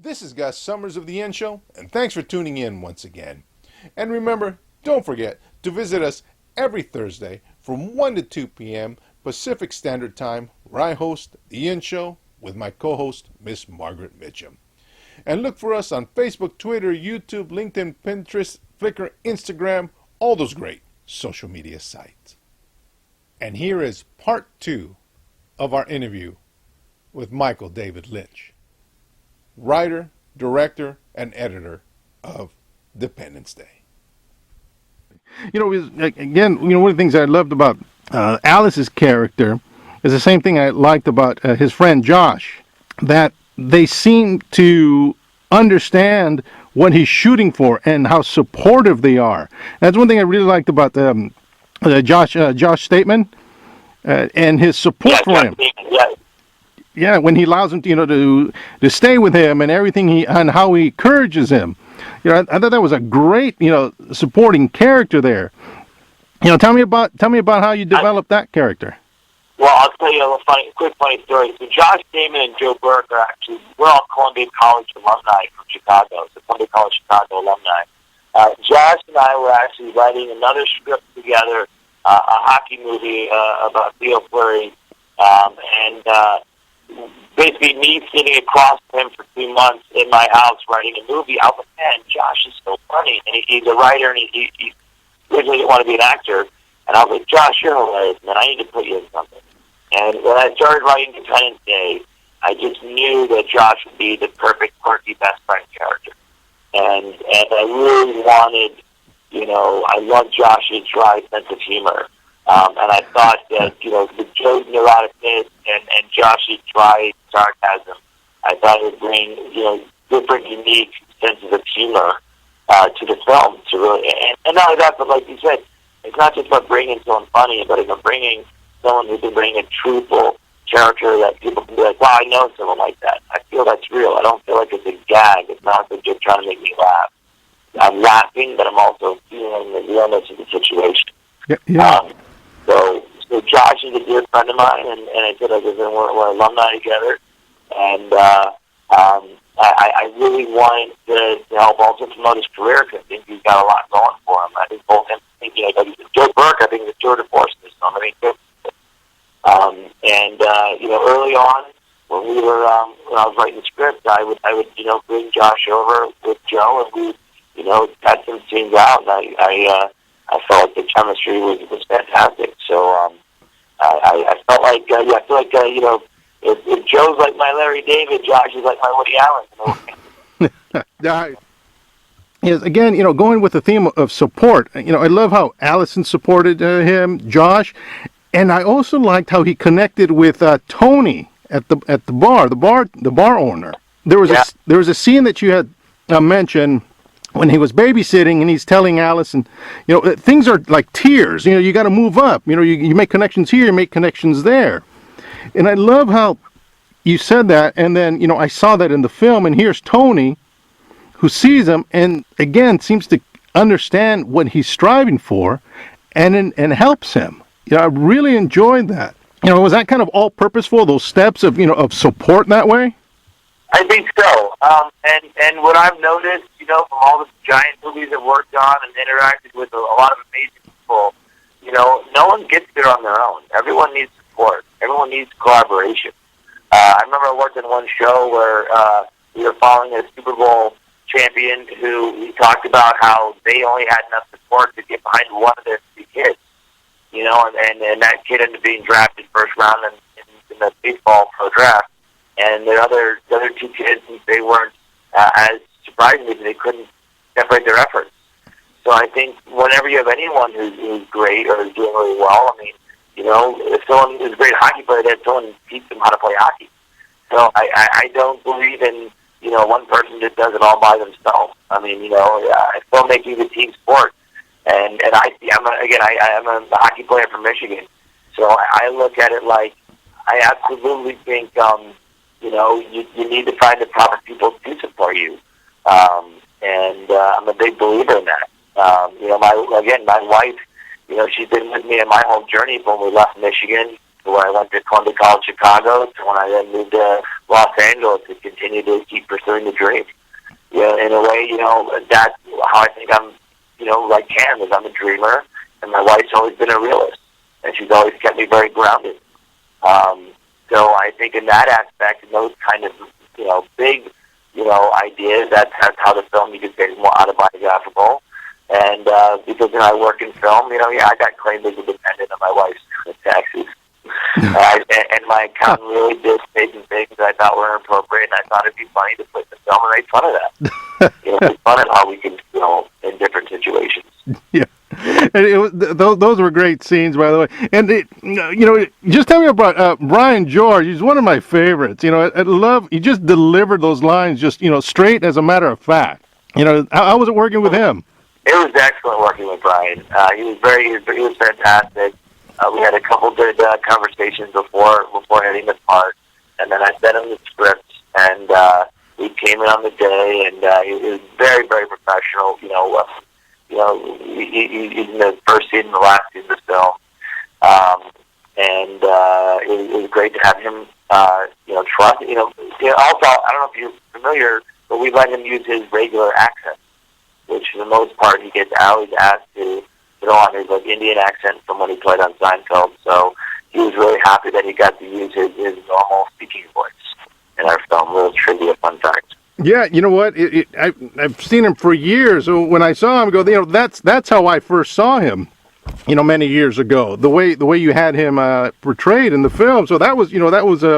This is Gus Summers of theINshow, and thanks for tuning in once again. And remember, don't forget to visit us every Thursday from 1 to 2 p.m. Pacific Standard Time, where I host theINshow with my co-host, Miss Margaret Mitchum. And look for us on Facebook, Twitter, YouTube, LinkedIn, Pinterest, Flickr, Instagram, all those great social media sites. And here is part 2 of our interview with Michael David Lynch, writer, director, and editor of Dependence Day. Again, one of the things I loved about Alice's character is the same thing I liked about his friend Josh, that they seem to understand what he's shooting for and how supportive they are. That's one thing I really liked about Josh Stateman and his support for him. Yeah, when he allows him to stay with him and everything and how he encourages him. I thought that was a great supporting character there. Tell me about how you developed that character. Well, I'll tell you a quick funny story. So Josh Damon and Joe Burke we're all Columbia College alumni from Chicago, so Columbia College Chicago alumni. Josh and I were actually writing another script together, a hockey movie about Theo Fleury, and basically me sitting across from him for 2 months in my house writing a movie. I was like, man, Josh is so funny, and he's a writer, and he originally didn't want to be an actor. And I was like, Josh, you're hilarious, man. I need to put you in something. And when I started writing Dependence Day, I just knew that Josh would be the perfect quirky best friend character. And I really wanted, I love Josh's dry sense of humor. And I thought that, with Joe's neuroticness and Josh's dry sarcasm, I thought it would bring, different, unique senses of humor to the film. To really, and not only that, but like you said, it's not just about bringing someone funny, but it's bringing someone who can bring a truthful character that people can be like, wow, I know someone like that. I feel that's real. I don't feel like it's a gag. It's not like just trying to make me laugh. I'm laughing, but I'm also feeling the realness of the situation. Yeah. So Josh is a dear friend of mine, and I said we're alumni together, and I really wanted to help also promote his career because I think he's got a lot going for him. I think both him, Joe Burke, I think, is a tour de force in this film. Early on when when I was writing the script, I would bring Josh over with Joe, and we got some scenes out, and I felt like the chemistry was fantastic. So I felt like if Joe's like my Larry David, Josh is like my Woody Allen. Yeah. Yes, again, going with the theme of support. I love how Allison supported him, Josh, and I also liked how he connected with Tony at the bar owner. There was a scene that you had mentioned when he was babysitting, and he's telling Allison, things are like tears. You got to move up. You make connections here, you make connections there, and I love how you said that. And then I saw that in the film, and here's Tony, who sees him and again seems to understand what he's striving for, and helps him. I really enjoyed that. Was that kind of all purposeful? Those steps of of support that way. I think so. And what I've noticed, from all the giant movies I've worked on and interacted with a lot of amazing people, no one gets there on their own. Everyone needs support. Everyone needs collaboration. I remember I worked on one show where we were following a Super Bowl champion who we talked about how they only had enough support to get behind one of their 3 kids, and that kid ended up being drafted first round in the baseball pro draft. And the other 2 kids, they weren't as surprising because they couldn't separate their efforts. So I think whenever you have anyone who's great or is doing really well, if someone is a great hockey player, then someone teach them how to play hockey. So I don't believe in one person just does it all by themselves. Filmmaking is a team sport, and I'm a hockey player from Michigan, so I look at it like I absolutely think you need to find the proper people to support you, and I'm a big believer in that. My wife, she's been with me in my whole journey from when we left Michigan to when I went to Columbia College Chicago to when I then moved to Los Angeles to continue to keep pursuing the dream. In a way, that's how I think I'm, like Cam is. I'm a dreamer, and my wife's always been a realist, and she's always kept me very grounded. So I think in that aspect, in those kind of, big, ideas, that's how the film, you could say, is more autobiographical. And because I work in film, I got claimed as a dependent on my wife's taxes. And my accountant really did say some things that I thought were inappropriate, and I thought it'd be funny to put in the film and make fun of that. Make fun of how we can feel in different situations. Yeah. And those were great scenes, by the way. And just tell me about Brian George. He's one of my favorites. I love. He just delivered those lines just straight as a matter of fact. How was it working with him? It was excellent working with Brian. He was fantastic. We had a couple good conversations before hitting the part, and then I sent him the script, and we came in on the day, and he was very, very professional. He's in the first scene and the last scene of the film, and it was great to have him. Trust. Also, I don't know if you're familiar, but we let him use his regular accent, which for the most part he gets always asked to throw on his Indian accent from when he played on Seinfeld. So he was really happy that he got to use his normal speaking voice in our film. Little trivia, fun fact. Yeah, you know what? I've seen him for years. So when I saw him, that's how I first saw him. Many years ago, the way you had him portrayed in the film. So that was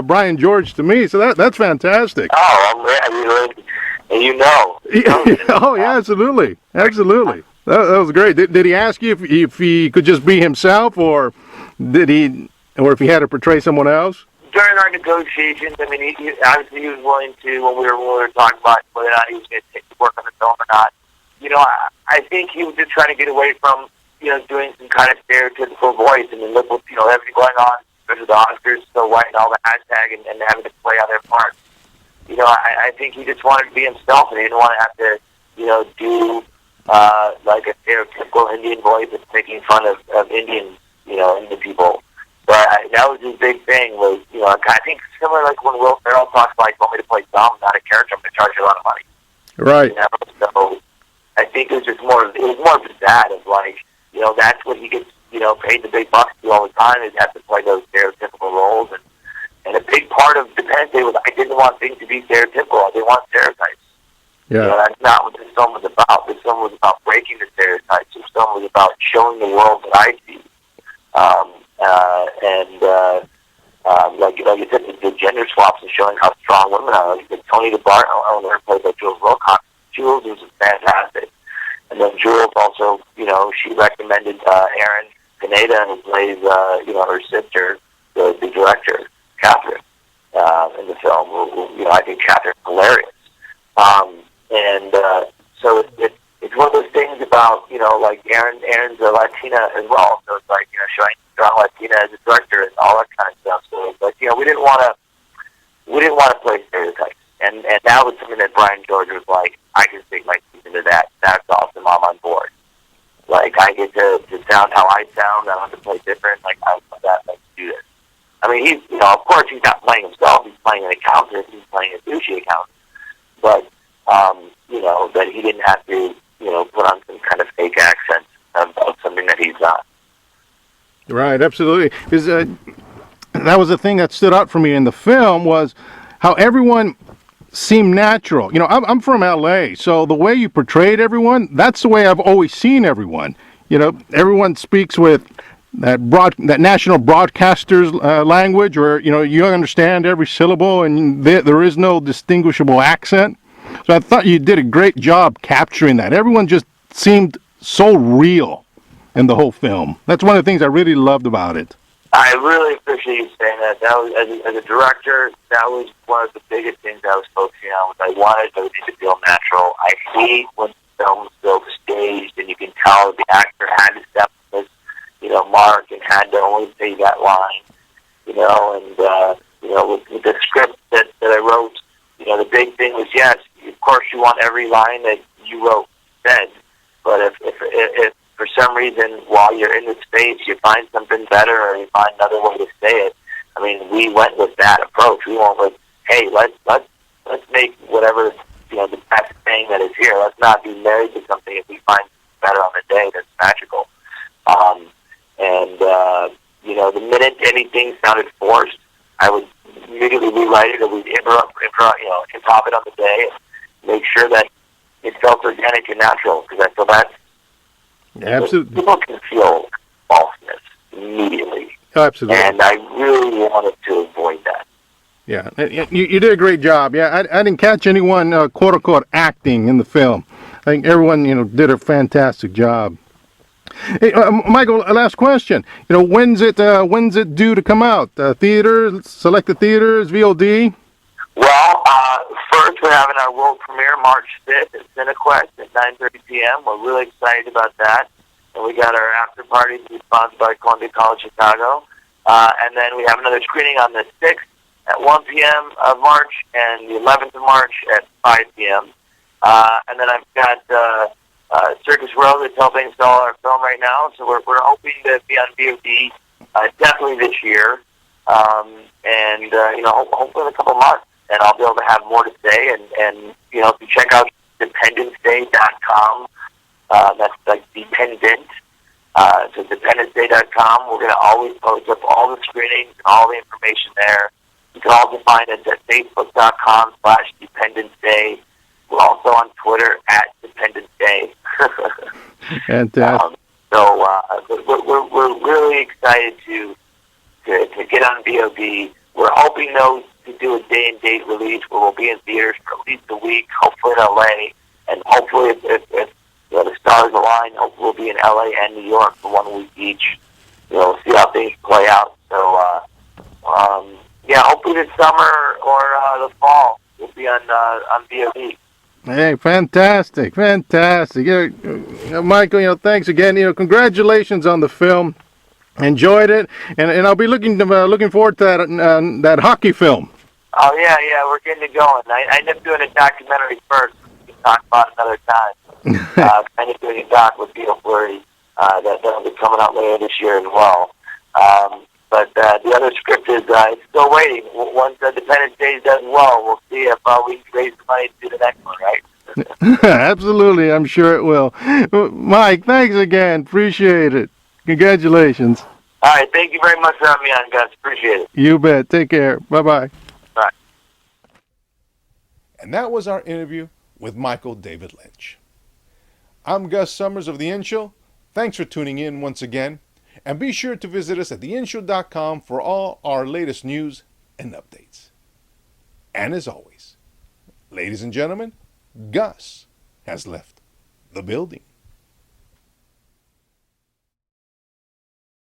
Brian George to me. So that's fantastic. Oh, Oh yeah, absolutely. That was great. Did he ask you if he could just be himself, or if he had to portray someone else? During our negotiations, he obviously he was willing to, when we were talking about whether or not he was going to work on the film or not. I think he was just trying to get away from, doing some kind of stereotypical voice. Look what, everything going on, especially the Oscars, so white and all the hashtag and having to play on their parts. I think he just wanted to be himself, and he didn't want to have to, do like a stereotypical Indian voice that's making fun of Indians, Indian people. But that was his big thing. Was I think similar like when Will Ferrell talks like, "Want me to play dumb, not a character? I'm going to charge you a lot of money." Right. So I think it was just more. It was more of that of like, that's what he gets, paid the big bucks to all the time, is have to play those stereotypical roles. And a big part of Dependence Day was I didn't want things to be stereotypical. I didn't want stereotypes. Yeah. That's not what this film was about. This film was about breaking the stereotypes. This film was about showing the world that I see. Like you said, the gender swaps and showing how strong women are. Like Tony DeBart, owner played by Jules Wilcox. Jules was fantastic. And then Jules also, she recommended Erin Pineda, who plays, her sister, the director, Catherine, in the film. I think Catherine's hilarious. So it's one of those things about, like Erin's a Latina as well. So it's like, showing strong Latina as a director and all that kind of stuff. So it's like, we didn't want to play stereotypes. And that was something that Brian George was like, I can stick my teeth into that. That's awesome. I'm on board. Like, I get to sound how I sound. I don't have to play different. Like, I want that. Let's do this. He's, of course, he's not playing himself. He's playing an accountant. He's playing a sushi accountant. But, that he didn't have to, put on some kind of fake accent of something that he's not. Right, absolutely. Because that was the thing that stood out for me in the film, was how everyone seemed natural. I'm from LA, so the way you portrayed everyone, that's the way I've always seen everyone. Everyone speaks with that national broadcaster's language, where you understand every syllable and there is no distinguishable accent. So I thought you did a great job capturing that. Everyone just seemed so real in the whole film. That's one of the things I really loved about it. I really appreciate you saying that. That was, as a director, that was one of the biggest things I was focusing on. Was I wanted everything to feel natural. I hate when films feel staged, and you can tell the actor had to step on his, mark, and had to only say that line, with the script that I wrote, the big thing was, yes, of course you want every line that you wrote said, but if for some reason, while you're in the space, you find something better or you find another way to say it. We went with that approach. We went with, hey, let's make whatever the best thing that is here. Let's not be married to something if we find better on the day that's magical. The minute anything sounded forced, I would immediately rewrite it, or we'd improv it on the day, and make sure that it felt organic and natural. Because I feel that's Absolutely. people can feel falseness immediately, Absolutely. and I really wanted to avoid that. Yeah, you did a great job. Yeah, I didn't catch anyone quote unquote acting in the film. I think everyone did a fantastic job. Hey, Michael, last question. When's it due to come out? Theaters, selected theaters, VOD. Well, first we're having our world premiere March 5th at Cinequest at 9:30 p.m. We're really excited about that. And we got our after party to be sponsored by Columbia College Chicago. And then we have another screening on the 6th at 1 p.m. of March and the 11th of March at 5 p.m. And then I've got Circus Row that's helping sell our film right now. So we're hoping to be on VOD definitely this year. Hopefully in a couple months. And I'll be able to have more to say. And if you check out dependenceday.com, that's like dependent. So dependenceday.com, we're going to always post up all the screenings and all the information there. You can also find us at facebook.com/dependenceday. We're also on Twitter at dependenceday. Fantastic. We're really excited to get on VOD. We're hoping, though, to do a day-and-date release where we'll be in theaters for at least a week, hopefully in LA, and hopefully if the stars align, hopefully we'll be in LA and New York for 1 week each. We'll see how things play out. So, hopefully this summer or the fall we'll be on VOD. Hey, fantastic. Michael, thanks again. Congratulations on the film. Enjoyed it, and I'll be looking forward to that hockey film. Oh yeah, we're getting it going. I ended up doing a documentary first. We can talk about it another time. I ended up doing a doc with Beetle Fleury that'll be coming out later this year as well. But the other script is still waiting. Once Independence Day does well, we'll see if we can raise the money to do the next one, right? Absolutely, I'm sure it will. Mike, thanks again. Appreciate it. Congratulations. All right, thank you very much for having me on, guys. Appreciate it. You bet. Take care. Bye-bye. Bye. And that was our interview with Michael David Lynch. I'm Gus Summers of theINshow. Thanks for tuning in once again. And be sure to visit us at theINshow.com for all our latest news and updates. And as always, ladies and gentlemen, Gus has left the building.